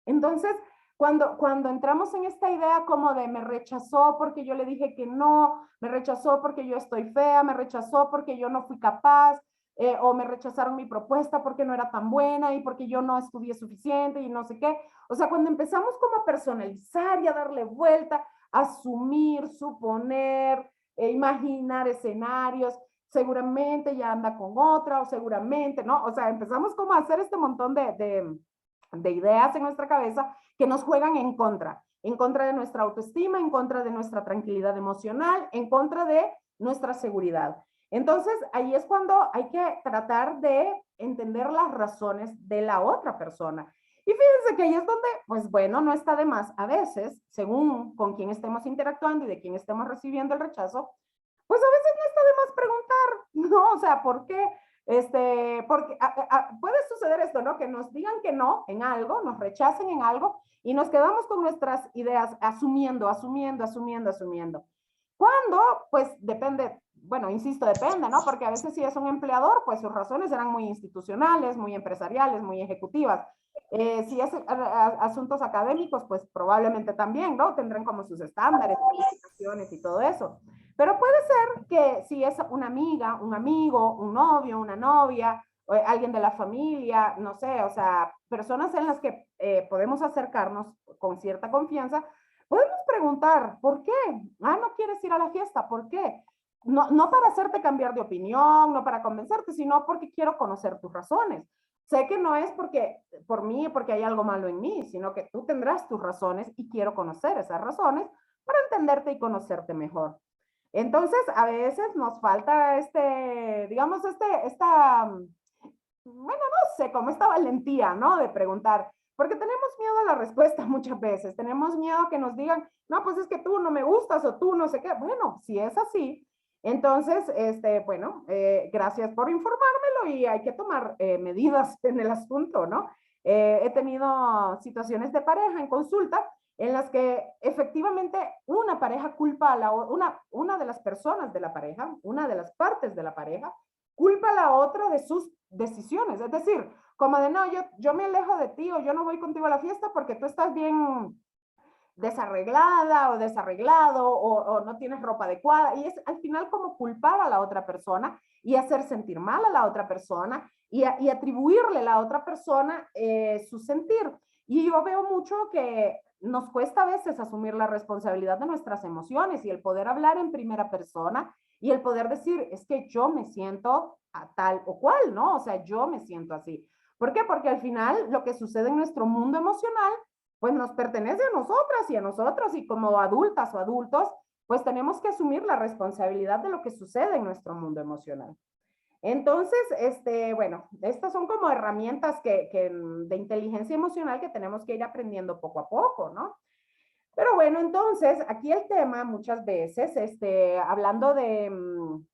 Entonces, cuando entramos en esta idea como de me rechazó porque yo le dije que no, me rechazó porque yo estoy fea, me rechazó porque yo no fui capaz, o me rechazaron mi propuesta porque no era tan buena y porque yo no estudié suficiente y no sé qué. O sea, cuando empezamos como a personalizar y a darle vuelta, asumir, suponer, imaginar escenarios, seguramente ya anda con otra o seguramente, ¿no? O sea, empezamos como a hacer este montón de ideas en nuestra cabeza que nos juegan en contra de nuestra autoestima, en contra de nuestra tranquilidad emocional, en contra de nuestra seguridad. Entonces, ahí es cuando hay que tratar de entender las razones de la otra persona. Y fíjense que ahí es donde, pues bueno, no está de más. A veces, según con quién estemos interactuando y de quién estemos recibiendo el rechazo, pues a veces no está de más preguntar, ¿no? O sea, ¿por qué? Porque puede suceder esto, ¿no? Que nos digan que no en algo, nos rechacen en algo y nos quedamos con nuestras ideas asumiendo. Cuando, pues depende, bueno, insisto, depende, ¿no? Porque a veces si es un empleador, pues sus razones serán muy institucionales, muy empresariales, muy ejecutivas. Si es asuntos académicos, pues probablemente también, ¿no? Tendrán como sus estándares, calificaciones y todo eso. Pero puede ser que si es una amiga, un amigo, un novio, una novia, o alguien de la familia, no sé, o sea, personas en las que podemos acercarnos con cierta confianza, podemos preguntar, ¿por qué? Ah, no quieres ir a la fiesta, ¿por qué? No, no para hacerte cambiar de opinión, no para convencerte, sino porque quiero conocer tus razones. Sé que no es porque por mí, porque hay algo malo en mí, sino que tú tendrás tus razones y quiero conocer esas razones para entenderte y conocerte mejor. Entonces, a veces nos falta digamos, bueno, no sé, como esta valentía, ¿no? De preguntar, porque tenemos miedo a la respuesta muchas veces, tenemos miedo a que nos digan, no, pues es que tú no me gustas o tú no sé qué. Bueno, si es así, entonces, bueno, gracias por informármelo y hay que tomar medidas en el asunto, ¿no? He tenido situaciones de pareja en consulta en las que efectivamente una pareja culpa a una de las personas de la pareja, una de las partes de la pareja, culpa a la otra de sus decisiones. Es decir, como de no, yo me alejo de ti o yo no voy contigo a la fiesta porque tú estás bien desarreglada o desarreglado o no tienes ropa adecuada. Y es al final como culpar a la otra persona y hacer sentir mal a la otra persona y atribuirle a la otra persona su sentir. Y yo veo mucho que nos cuesta a veces asumir la responsabilidad de nuestras emociones y el poder hablar en primera persona y el poder decir, es que yo me siento a tal o cual, ¿no? O sea, yo me siento así. ¿Por qué? Porque al final lo que sucede en nuestro mundo emocional pues nos pertenece a nosotras y a nosotros y como adultas o adultos, pues tenemos que asumir la responsabilidad de lo que sucede en nuestro mundo emocional. Entonces, bueno, estas son como herramientas de inteligencia emocional que tenemos que ir aprendiendo poco a poco, ¿no? Pero bueno, entonces, aquí el tema muchas veces, hablando de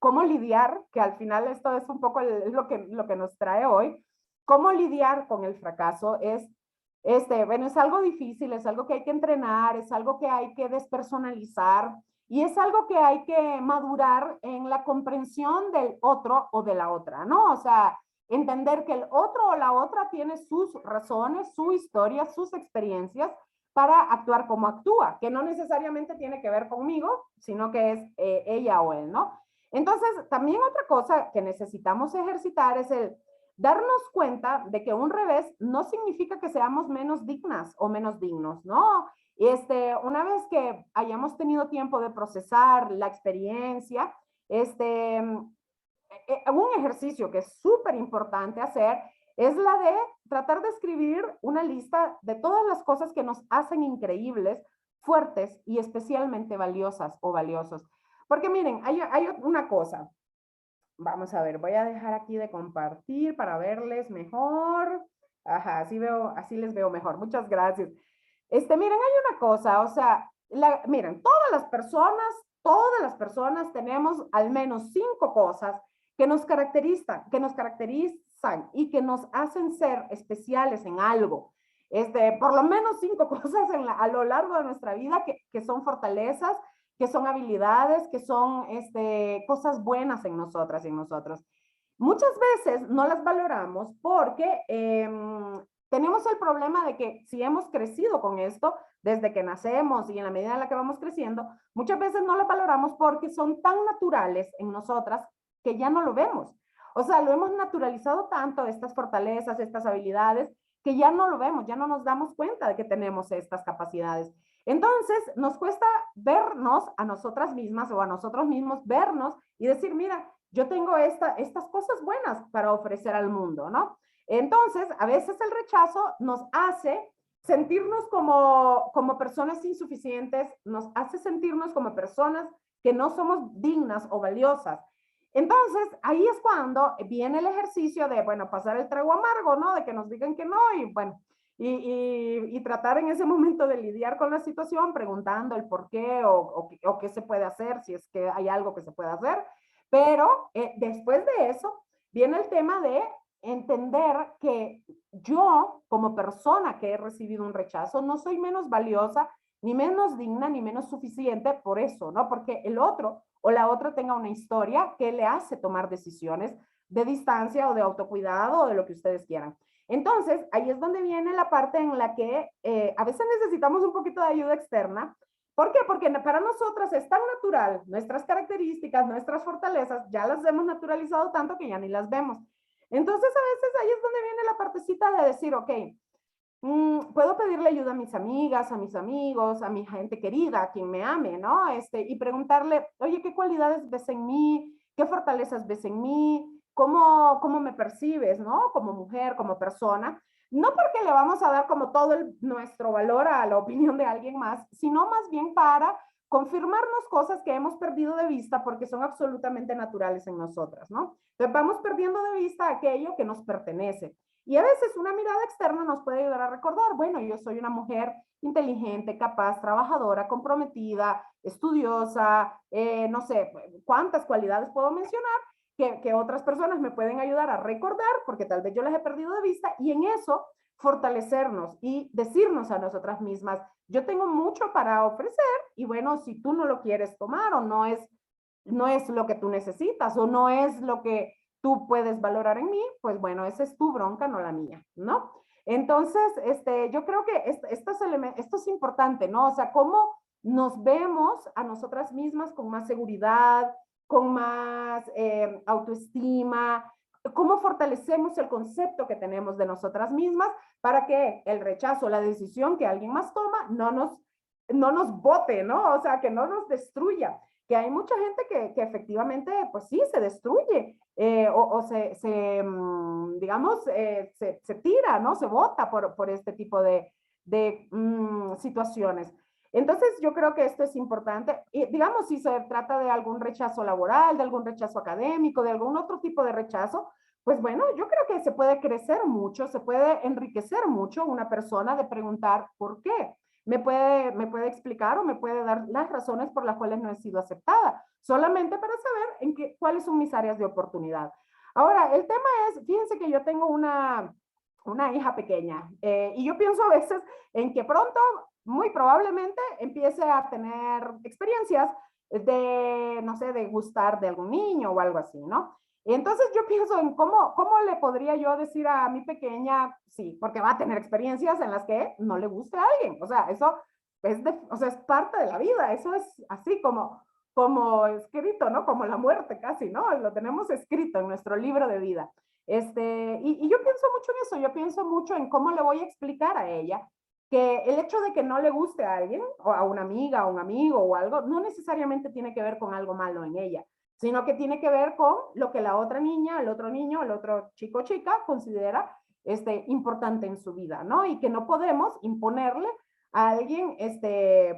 cómo lidiar, que al final esto es un poco lo que nos trae hoy, cómo lidiar con el fracaso es, bueno, es algo difícil, es algo que hay que entrenar, es algo que hay que despersonalizar y es algo que hay que madurar en la comprensión del otro o de la otra, ¿no? O sea, entender que el otro o la otra tiene sus razones, su historia, sus experiencias para actuar como actúa, que no necesariamente tiene que ver conmigo, sino que es ella o él, ¿no? Entonces, también otra cosa que necesitamos ejercitar es el darnos cuenta de que un revés no significa que seamos menos dignas o menos dignos, ¿no? Una vez que hayamos tenido tiempo de procesar la experiencia, un ejercicio que es súper importante hacer es la de tratar de escribir una lista de todas las cosas que nos hacen increíbles, fuertes y especialmente valiosas o valiosos. Porque miren, hay una cosa. Vamos a ver, voy a dejar aquí de compartir para verles mejor. Ajá, así les veo mejor. Muchas gracias. Miren, hay una cosa, o sea, miren, todas las personas tenemos al menos 5 cosas que nos caracterizan y que nos hacen ser especiales en algo. Por lo menos 5 cosas a lo largo de nuestra vida que son fortalezas, que son habilidades, que son cosas buenas en nosotras y en nosotros. Muchas veces no las valoramos porque tenemos el problema de que si hemos crecido con esto desde que nacemos y en la medida en la que vamos creciendo, muchas veces no las valoramos porque son tan naturales en nosotras que ya no lo vemos. O sea, lo hemos naturalizado tanto, estas fortalezas, estas habilidades, que ya no lo vemos, ya no nos damos cuenta de que tenemos estas capacidades. Entonces, nos cuesta vernos a nosotras mismas o a nosotros mismos, vernos y decir, mira, yo tengo estas cosas buenas para ofrecer al mundo, ¿no? Entonces, a veces el rechazo nos hace sentirnos como personas insuficientes, nos hace sentirnos como personas que no somos dignas o valiosas. Entonces, ahí es cuando viene el ejercicio de, bueno, pasar el trago amargo, ¿no? De que nos digan que no y bueno, y tratar en ese momento de lidiar con la situación preguntando el por qué o qué se puede hacer, si es que hay algo que se puede hacer. Pero después de eso viene el tema de entender que yo, como persona que he recibido un rechazo, no soy menos valiosa, ni menos digna, ni menos suficiente por eso, ¿no? Porque el otro o la otra tenga una historia que le hace tomar decisiones de distancia o de autocuidado o de lo que ustedes quieran. Entonces, ahí es donde viene la parte en la que a veces necesitamos un poquito de ayuda externa. ¿Por qué? Porque para nosotras es tan natural, nuestras características, nuestras fortalezas, ya las hemos naturalizado tanto que ya ni las vemos. Entonces, a veces ahí es donde viene la partecita de decir, ok, puedo pedirle ayuda a mis amigas, a mis amigos, a mi gente querida, a quien me ame, ¿no? Y preguntarle, oye, ¿qué cualidades ves en mí? ¿Qué fortalezas ves en mí? ¿Cómo me percibes, ¿no? Como mujer, como persona. No porque le vamos a dar como todo nuestro valor a la opinión de alguien más, sino más bien para confirmarnos cosas que hemos perdido de vista porque son absolutamente naturales en nosotras, ¿no? Entonces vamos perdiendo de vista aquello que nos pertenece. Y a veces una mirada externa nos puede ayudar a recordar, bueno, yo soy una mujer inteligente, capaz, trabajadora, comprometida, estudiosa, no sé, cuántas cualidades puedo mencionar que otras personas me pueden ayudar a recordar, porque tal vez yo las he perdido de vista, y en eso fortalecernos y decirnos a nosotras mismas, yo tengo mucho para ofrecer, y bueno, si tú no lo quieres tomar o no es lo que tú necesitas o no es lo que tú puedes valorar en mí, pues bueno, esa es tu bronca, no la mía, ¿no? Entonces, yo creo que esto es importante, ¿no? O sea, cómo nos vemos a nosotras mismas con más seguridad, con más autoestima, cómo fortalecemos el concepto que tenemos de nosotras mismas para que el rechazo, la decisión que alguien más toma, no nos bote, ¿no? O sea, que no nos destruya. Que hay mucha gente que efectivamente, pues sí, se destruye o digamos, se tira, ¿no? Se bota por este tipo de situaciones. Entonces, yo creo que esto es importante. Y, digamos, si se trata de algún rechazo laboral, de algún rechazo académico, de algún otro tipo de rechazo, pues bueno, yo creo que se puede crecer mucho, se puede enriquecer mucho una persona de preguntar por qué. Me puede explicar o me puede dar las razones por las cuales no he sido aceptada, solamente para saber cuáles son mis áreas de oportunidad. Ahora, el tema es, fíjense que yo tengo una hija pequeña y yo pienso a veces en que pronto, muy probablemente, empiece a tener experiencias de, no sé, de gustar de algún niño o algo así, ¿no? Entonces yo pienso en cómo le podría yo decir a mi pequeña, sí, porque va a tener experiencias en las que no le guste a alguien. O sea, eso o sea, es parte de la vida, eso es así como escrito, ¿no? Como la muerte casi, ¿no? Lo tenemos escrito en nuestro libro de vida. Y yo pienso mucho en eso, yo pienso mucho en cómo le voy a explicar a ella que el hecho de que no le guste a alguien, o a una amiga, a un amigo o algo, no necesariamente tiene que ver con algo malo en ella, sino que tiene que ver con lo que la otra niña, el otro niño, el otro chico o chica considera importante en su vida, ¿no? Y que no podemos imponerle a alguien,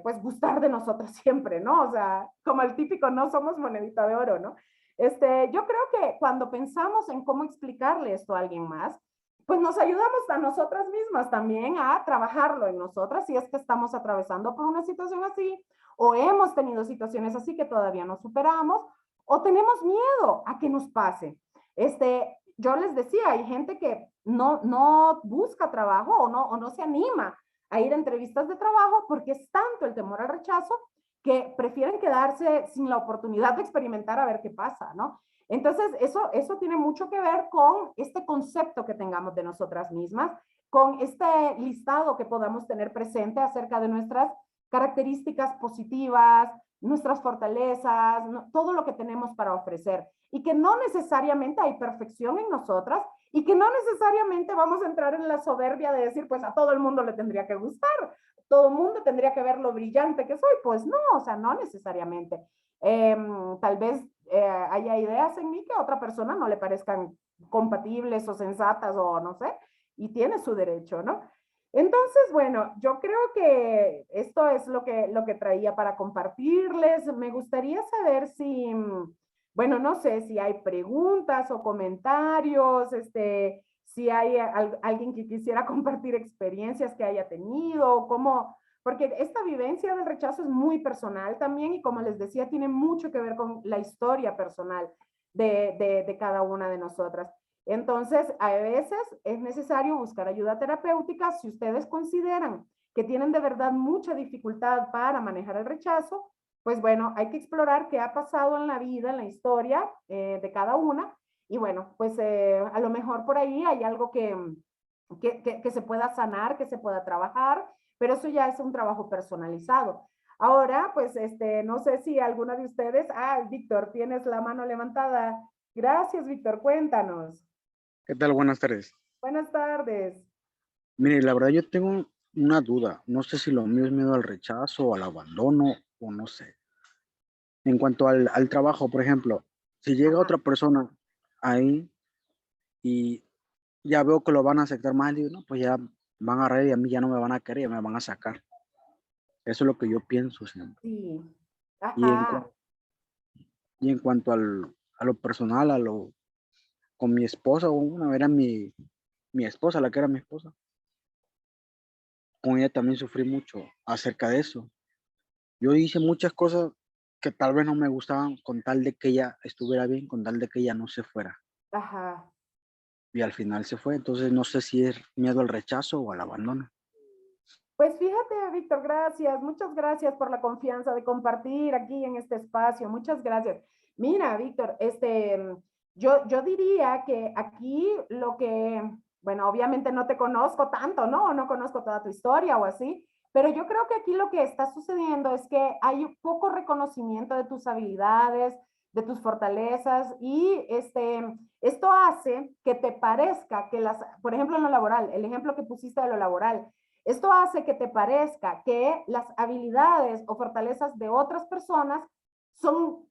pues gustar de nosotros siempre, ¿no? O sea, como el típico, no somos monedita de oro, ¿no? Yo creo que cuando pensamos en cómo explicarle esto a alguien más, pues nos ayudamos a nosotras mismas también a trabajarlo en nosotras si es que estamos atravesando por una situación así o hemos tenido situaciones así que todavía no superamos o tenemos miedo a que nos pase. Yo les decía, hay gente que no busca trabajo o no se anima a ir a entrevistas de trabajo porque es tanto el temor al rechazo que prefieren quedarse sin la oportunidad de experimentar a ver qué pasa, ¿no? Entonces, eso tiene mucho que ver con este concepto que tengamos de nosotras mismas, con este listado que podamos tener presente acerca de nuestras características positivas, nuestras fortalezas, todo lo que tenemos para ofrecer. Y que no necesariamente hay perfección en nosotras y que no necesariamente vamos a entrar en la soberbia de decir, pues a todo el mundo le tendría que gustar, todo el mundo tendría que ver lo brillante que soy. Pues no, o sea, no necesariamente. Tal vez haya ideas en mí que a otra persona no le parezcan compatibles o sensatas o no sé, y tiene su derecho, ¿no? Entonces, bueno, yo creo que esto es lo que traía para compartirles. Me gustaría saber si bueno, no sé si hay preguntas o comentarios, si hay alguien que quisiera compartir experiencias que haya tenido, cómo, porque esta vivencia del rechazo es muy personal también y como les decía, tiene mucho que ver con la historia personal de cada una de nosotras. Entonces, a veces es necesario buscar ayuda terapéutica si ustedes consideran que tienen de verdad mucha dificultad para manejar el rechazo, pues bueno, hay que explorar qué ha pasado en la vida, en la historia de cada una. Y bueno, pues a lo mejor por ahí hay algo que se pueda sanar, que se pueda trabajar, pero eso ya es un trabajo personalizado. Ahora, pues no sé si alguna de ustedes, Víctor, tienes la mano levantada. Gracias, Víctor, cuéntanos. ¿Qué tal? Buenas tardes. Buenas tardes. Mire, la verdad yo tengo una duda. No sé si lo mío es miedo al rechazo o al abandono o no sé. En cuanto al trabajo, por ejemplo, si llega Ajá. otra persona ahí y ya veo que lo van a aceptar mal, digo, no, pues ya van a reír y a mí ya no me van a querer, ya me van a sacar. Eso es lo que yo pienso siempre. Sí. Y en, Ajá. y en cuanto a lo personal, con mi esposa, una era mi esposa, la que era mi esposa, con ella también sufrí mucho acerca de eso. Yo hice muchas cosas que tal vez no me gustaban con tal de que ella estuviera bien, con tal de que ella no se fuera. Ajá. Y al final se fue, entonces no sé si es miedo al rechazo o al abandono. Pues fíjate, Víctor, gracias, muchas gracias por la confianza de compartir aquí en este espacio, muchas gracias. Mira, Víctor, yo diría que aquí lo que, bueno, obviamente no te conozco tanto, ¿no? No conozco toda tu historia o así, pero yo creo que aquí lo que está sucediendo es que hay un poco reconocimiento de tus habilidades, de tus fortalezas y esto hace que te parezca que por ejemplo, en lo laboral, el ejemplo que pusiste de lo laboral, esto hace que te parezca que las habilidades o fortalezas de otras personas son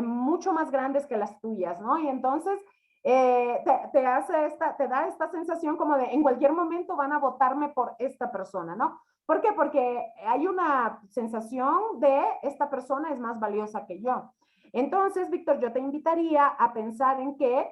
mucho más grandes que las tuyas, ¿no? Y entonces te da esta sensación como de en cualquier momento van a votarme por esta persona, ¿no? ¿Por qué? Porque hay una sensación de esta persona es más valiosa que yo. Entonces, Víctor, yo te invitaría a pensar en que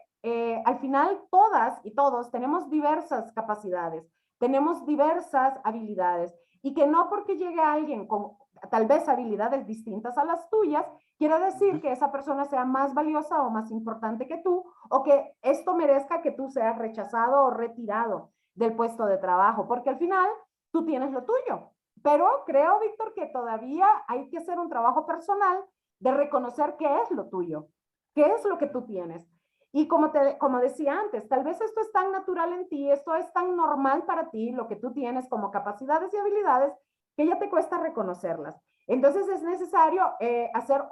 al final todas y todos tenemos diversas capacidades, tenemos diversas habilidades y que no porque llegue alguien con tal vez habilidades distintas a las tuyas, quiere decir Ujú. que esa persona sea más valiosa o más importante que tú o que esto merezca que tú seas rechazado o retirado del puesto de trabajo, porque al final tú tienes lo tuyo. Pero creo, Víctor, que todavía hay que hacer un trabajo personal de reconocer qué es lo tuyo, qué es lo que tú tienes. Y como decía antes, tal vez esto es tan natural en ti, esto es tan normal para ti, lo que tú tienes como capacidades y habilidades, que ya te cuesta reconocerlas. Entonces es necesario hacer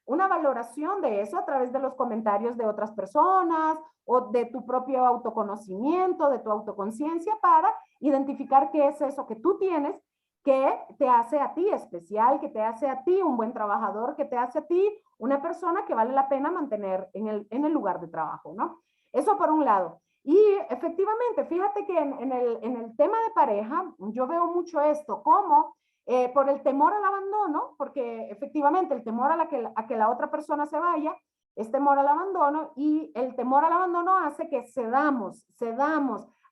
una valoración de eso a través de los comentarios de otras personas o de tu propio autoconocimiento, de tu autoconciencia para identificar qué es eso que tú tienes que te hace a ti especial, que te hace a ti un buen trabajador, que te hace a ti una persona que vale la pena mantener en el lugar de trabajo, ¿no? Eso por un lado. Y efectivamente, fíjate que en el tema de pareja, yo veo mucho esto, como por el temor al abandono, porque efectivamente el temor a que la otra persona se vaya, es temor al abandono y el temor al abandono hace que cedamos,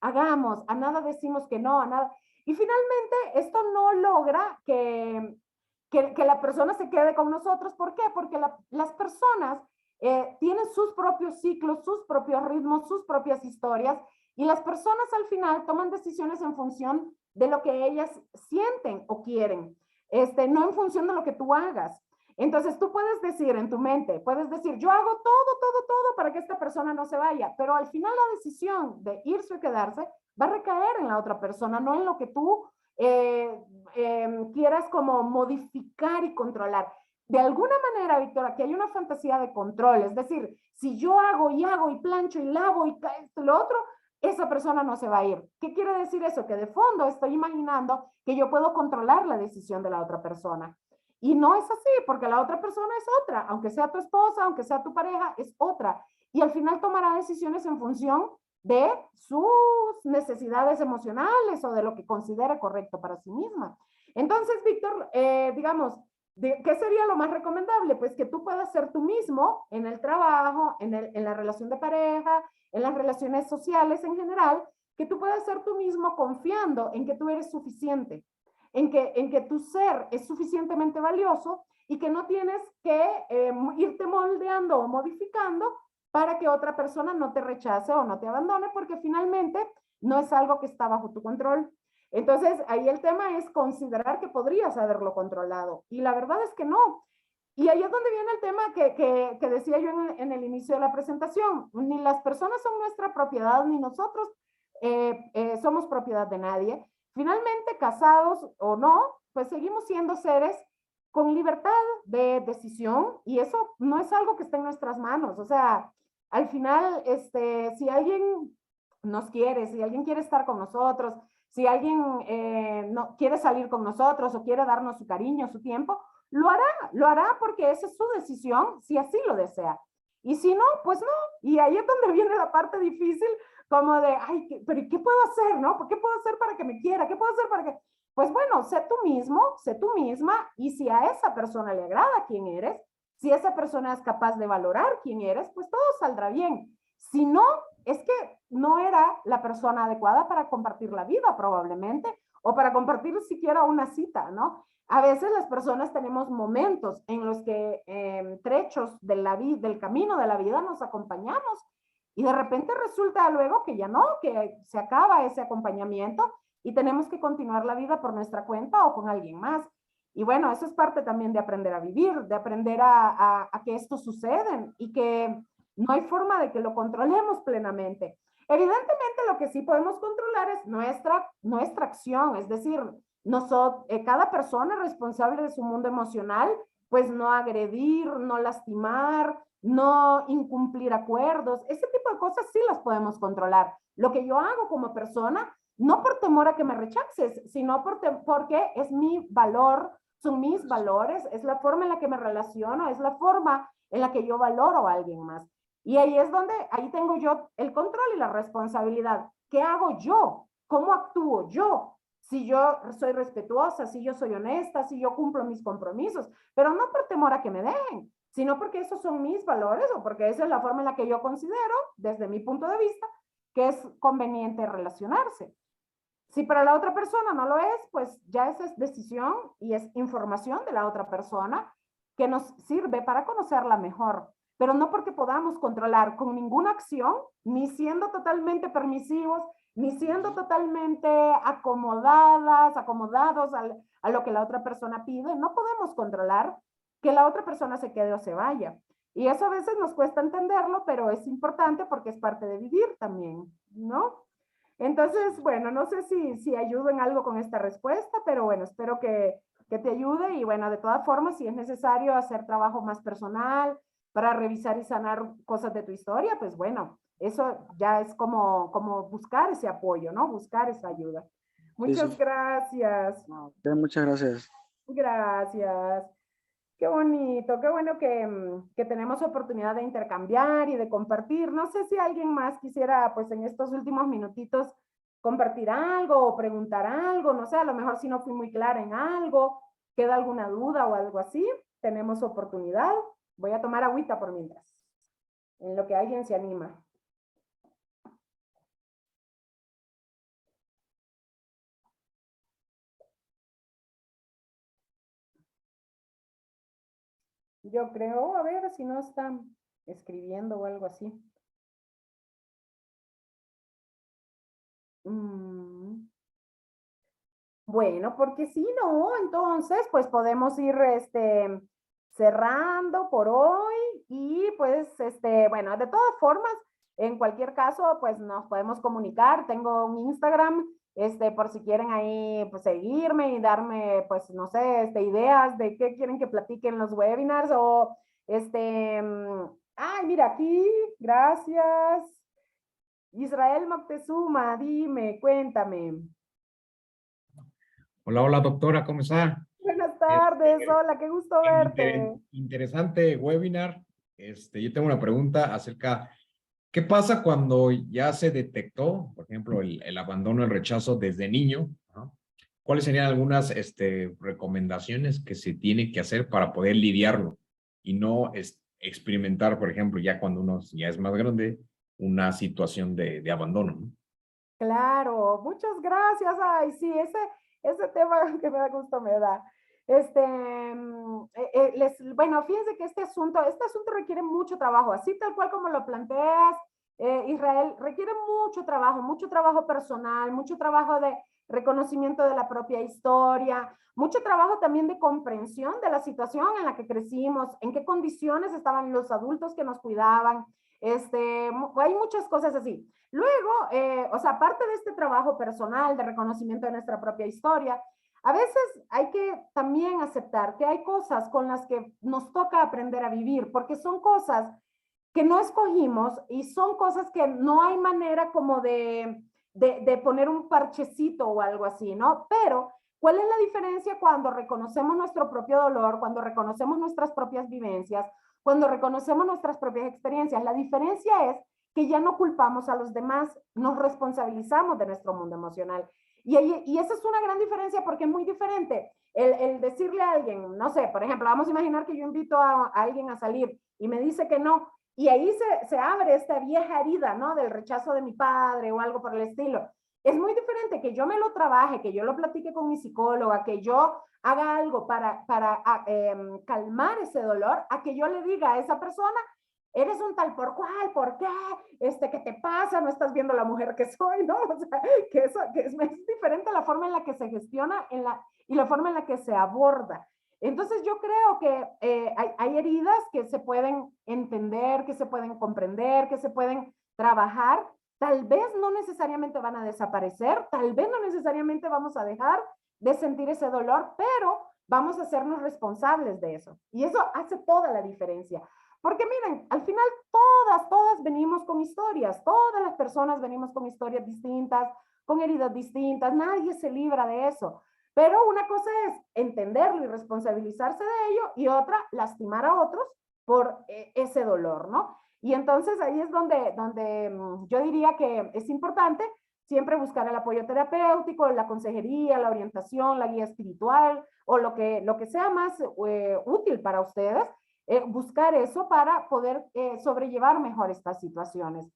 hagamos, a nada decimos que no, a nada. Y finalmente esto no logra que la persona se quede con nosotros. ¿Por qué? Porque las personas tienen sus propios ciclos, sus propios ritmos, sus propias historias y las personas al final toman decisiones en función de lo que ellas sienten o quieren, no en función de lo que tú hagas. Entonces tú puedes decir en tu mente, puedes decir, yo hago todo para que esta persona no se vaya, pero al final la decisión de irse o quedarse va a recaer en la otra persona, no en lo que tú quieras como modificar y controlar. De alguna manera, Víctor, aquí hay una fantasía de control, es decir, si yo hago y plancho y lavo y esto y lo otro, esa persona no se va a ir. ¿Qué quiere decir eso? Que de fondo estoy imaginando que yo puedo controlar la decisión de la otra persona. Y no es así, porque la otra persona es otra, aunque sea tu esposa, aunque sea tu pareja, es otra. Y al final tomará decisiones en función de sus necesidades emocionales o de lo que considere correcto para sí misma. Entonces, Víctor, digamos, ¿qué sería lo más recomendable? Pues que tú puedas ser tú mismo en el trabajo, en la relación de pareja, en las relaciones sociales en general, que tú puedas ser tú mismo confiando en que tú eres suficiente, en que tu ser es suficientemente valioso y que no tienes que irte moldeando o modificando para que otra persona no te rechace o no te abandone, porque finalmente no es algo que está bajo tu control. Entonces, ahí el tema es considerar que podrías haberlo controlado. Y la verdad es que no. Y ahí es donde viene el tema que decía yo en el inicio de la presentación. Ni las personas son nuestra propiedad, ni nosotros somos propiedad de nadie. Finalmente, casados o no, pues seguimos siendo seres con libertad de decisión y eso no es algo que esté en nuestras manos. O sea, al final, si alguien nos quiere, si alguien quiere estar con nosotros, si alguien no, quiere salir con nosotros o quiere darnos su cariño, su tiempo, lo hará porque esa es su decisión, si así lo desea. Y si no, pues no. Y ahí es donde viene la parte difícil, como de, ay, pero ¿qué puedo hacer, no? ¿Qué puedo hacer para que me quiera? ¿Qué puedo hacer para que...? Pues bueno, sé tú mismo, sé tú misma, y si a esa persona le agrada quién eres, si esa persona es capaz de valorar quién eres, pues todo saldrá bien. Si no, es que no era la persona adecuada para compartir la vida probablemente, o para compartir siquiera una cita, ¿no? A veces las personas tenemos momentos en los que trechos de la vida, del camino de la vida nos acompañamos y de repente resulta luego que ya no, que se acaba ese acompañamiento y tenemos que continuar la vida por nuestra cuenta o con alguien más. Y bueno, eso es parte también de aprender a vivir, de aprender a que esto sucede y que no hay forma de que lo controlemos plenamente. Evidentemente lo que sí podemos controlar es nuestra acción, es decir, cada persona responsable de su mundo emocional, pues no agredir, no lastimar, no incumplir acuerdos, ese tipo de cosas sí las podemos controlar. Lo que yo hago como persona, no por temor a que me rechaces, sino porque es mi valor, son mis valores, es la forma en la que me relaciono, es la forma en la que yo valoro a alguien más. Y ahí es donde, ahí tengo yo el control y la responsabilidad. ¿Qué hago yo? ¿Cómo actúo yo? Si yo soy respetuosa, si yo soy honesta, si yo cumplo mis compromisos, pero no por temor a que me dejen, sino porque esos son mis valores o porque esa es la forma en la que yo considero, desde mi punto de vista, que es conveniente relacionarse. Si para la otra persona no lo es, pues ya esa es decisión y es información de la otra persona que nos sirve para conocerla mejor, pero no porque podamos controlar con ninguna acción, ni siendo totalmente permisivos, ni siendo totalmente acomodados a lo que la otra persona pide, no podemos controlar que la otra persona se quede o se vaya. Y eso a veces nos cuesta entenderlo, pero es importante porque es parte de vivir también, ¿no? Entonces, bueno, no sé si ayudo en algo con esta respuesta, pero bueno, espero que te ayude y bueno, de todas formas, si es necesario hacer trabajo más personal para revisar y sanar cosas de tu historia, pues bueno, eso ya es como buscar ese apoyo, ¿no? Buscar esa ayuda. Sí, Muchas sí. gracias. No, muchas gracias. Gracias. Qué bonito, qué bueno que tenemos oportunidad de intercambiar y de compartir. No sé si alguien más quisiera, pues en estos últimos minutitos, compartir algo o preguntar algo. No sé, a lo mejor si no fui muy clara en algo, queda alguna duda o algo así, tenemos oportunidad. Voy a tomar agüita por mientras, en lo que alguien se anima. Yo creo, a ver si no están escribiendo o algo así. Bueno, porque si no, entonces, pues podemos ir cerrando por hoy y pues, bueno, de todas formas, en cualquier caso, pues nos podemos comunicar. Tengo un Instagram, por si quieren ahí, pues seguirme y darme, pues, no sé, ideas de qué quieren que platiquen los webinars o, ay, mira aquí, gracias. Israel Moctezuma, dime, cuéntame. Hola, hola doctora, ¿cómo está? Buenas tardes, hola, qué gusto verte. Interesante webinar. Yo tengo una pregunta acerca, ¿qué pasa cuando ya se detectó, por ejemplo, el abandono, el rechazo desde niño, ¿no? ¿cuáles serían algunas recomendaciones que se tiene que hacer para poder lidiarlo y no experimentar, por ejemplo, ya cuando uno ya es más grande, una situación de abandono, ¿no? Claro, muchas gracias. Ay, sí, ese tema que me da gusto me da. Bueno, fíjense que este asunto requiere mucho trabajo, así tal cual como lo planteas, Israel, requiere mucho trabajo personal, mucho trabajo de reconocimiento de la propia historia, mucho trabajo también de comprensión de la situación en la que crecimos, en qué condiciones estaban los adultos que nos cuidaban. Hay muchas cosas así. Luego, o sea, aparte de este trabajo personal de reconocimiento de nuestra propia historia, a veces hay que también aceptar que hay cosas con las que nos toca aprender a vivir, porque son cosas que no escogimos y son cosas que no hay manera como de poner un parchecito o algo así, ¿no? Pero, ¿cuál es la diferencia cuando reconocemos nuestro propio dolor, cuando reconocemos nuestras propias vivencias, cuando reconocemos nuestras propias experiencias? La diferencia es que ya no culpamos a los demás, nos responsabilizamos de nuestro mundo emocional. Y esa es una gran diferencia porque es muy diferente el decirle a alguien, no sé, por ejemplo, vamos a imaginar que yo invito a alguien a salir y me dice que no, y ahí se abre esta vieja herida, ¿no? Del rechazo de mi padre o algo por el estilo. Es muy diferente que yo me lo trabaje, que yo lo platique con mi psicóloga, que yo haga algo para calmar ese dolor, a que yo le diga a esa persona, eres un tal por cual, ¿por qué? ¿Qué te pasa? No estás viendo la mujer que soy, ¿no? O sea, que es diferente la forma en la que se gestiona y la forma en la que se aborda. Entonces yo creo que hay heridas que se pueden entender, que se pueden comprender, que se pueden trabajar. Tal vez no necesariamente van a desaparecer, tal vez no necesariamente vamos a dejar de sentir ese dolor, pero vamos a hacernos responsables de eso. Y eso hace toda la diferencia. Porque miren, al final todas venimos con historias, todas las personas venimos con historias distintas, con heridas distintas, nadie se libra de eso. Pero una cosa es entenderlo y responsabilizarse de ello y otra, lastimar a otros por ese dolor, ¿no? Y entonces ahí es donde yo diría que es importante siempre buscar el apoyo terapéutico, la consejería, la orientación, la guía espiritual o lo que sea más útil para ustedes, buscar eso para poder sobrellevar mejor estas situaciones.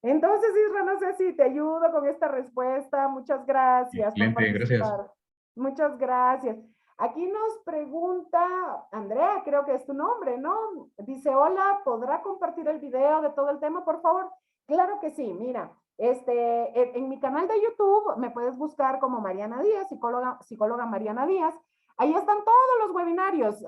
Entonces, Isra, no sé si te ayudo con esta respuesta. Muchas gracias por Excelente, gracias. participar. Muchas gracias. Aquí nos pregunta Andrea, creo que es tu nombre, ¿no? Dice, hola, ¿podrá compartir el video de todo el tema, por favor? Claro que sí, mira, en mi canal de YouTube me puedes buscar como Mariana Díaz, psicóloga Mariana Díaz. Ahí están todos los webinarios.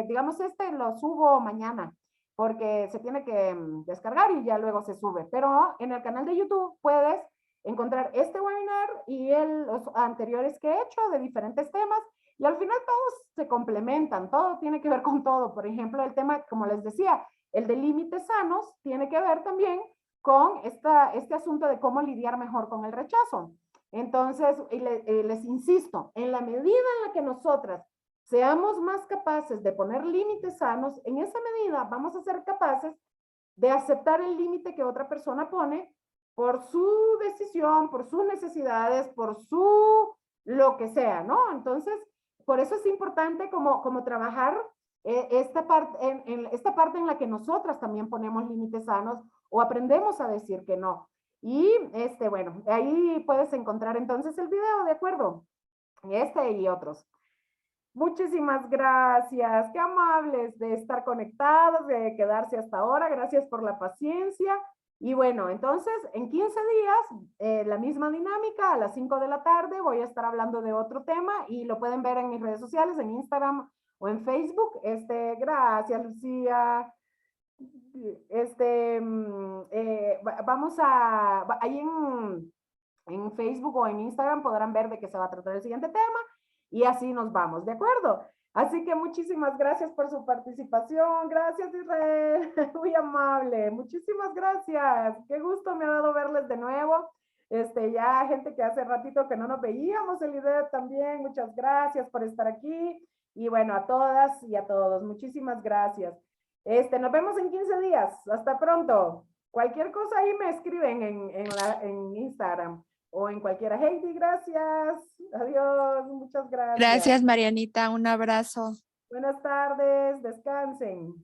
Digamos, lo subo mañana porque se tiene que descargar y ya luego se sube. Pero en el canal de YouTube puedes encontrar este webinar y los anteriores que he hecho de diferentes temas y al final todos se complementan, todo tiene que ver con todo. Por ejemplo, el tema, como les decía, el de límites sanos tiene que ver también con este asunto de cómo lidiar mejor con el rechazo. Entonces, les insisto, en la medida en la que nosotras seamos más capaces de poner límites sanos, en esa medida vamos a ser capaces de aceptar el límite que otra persona pone por su decisión, por sus necesidades, por su lo que sea, ¿no? Entonces, por eso es importante como trabajar esta parte en la que nosotras también ponemos límites sanos o aprendemos a decir que no. Y bueno, ahí puedes encontrar entonces el video, ¿de acuerdo? Y otros. Muchísimas gracias, qué amables de estar conectados, de quedarse hasta ahora, gracias por la paciencia. Y bueno, entonces en 15 días, la misma dinámica, a las 5 de la tarde voy a estar hablando de otro tema y lo pueden ver en mis redes sociales, en Instagram o en Facebook. Gracias, Lucía. Vamos ahí en Facebook o en Instagram podrán ver de qué se va a tratar el siguiente tema y así nos vamos, ¿de acuerdo? Así que muchísimas gracias por su participación. Gracias, Israel. Muy amable. Muchísimas gracias. Qué gusto me ha dado verles de nuevo. Ya gente que hace ratito que no nos veíamos, el IDET también. Muchas gracias por estar aquí. Y bueno, a todas y a todos, muchísimas gracias. Nos vemos en 15 días. Hasta pronto. Cualquier cosa ahí me escriben en Instagram. o en cualquiera. Heidi, gracias. Adiós, muchas gracias. Gracias, Marianita. Un abrazo. Buenas tardes, descansen.